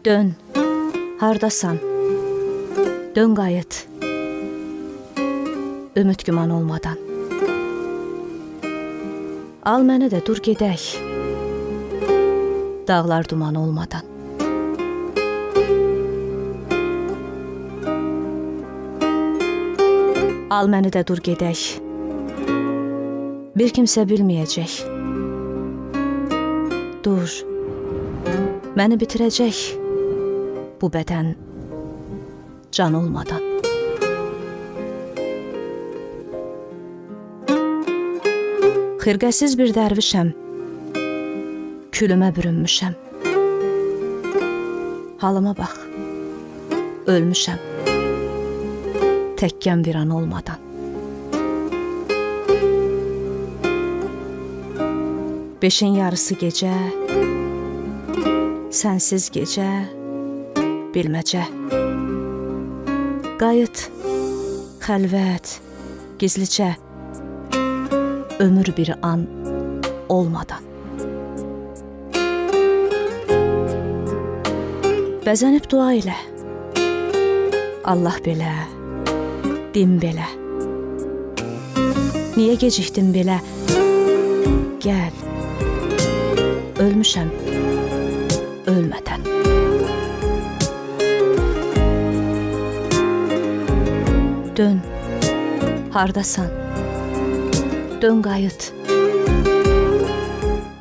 Dön, hardasan? Dön qayıt, ümid güman olmadan. Al məni də dur gedək, dağlar duman olmadan. Al məni də dur gedək, bir kimsə bilməyəcək. Dur, məni bitirəcək bu bədən can olmadan. Xirqəsiz bir dərvişəm, külümə bürünmüşəm. Halıma bax, ölmüşəm, təkkən viran olmadan. Beşin yarısı gecə, sənsiz gecə, bilməcə. Qayıt, xəlvət, gizlicə, ömür bir an olmadan. Bəzənib dua ilə, Allah belə, din belə. Niyə gecikdin belə? Gəl, ölmüşəm, ölmədən. Dön, hardasan? Dön qayıt,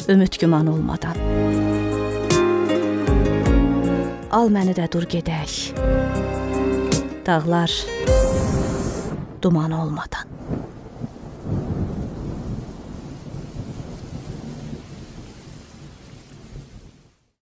ümid güman olmadan. Al məni də dur gedək, dağlar duman olmadan.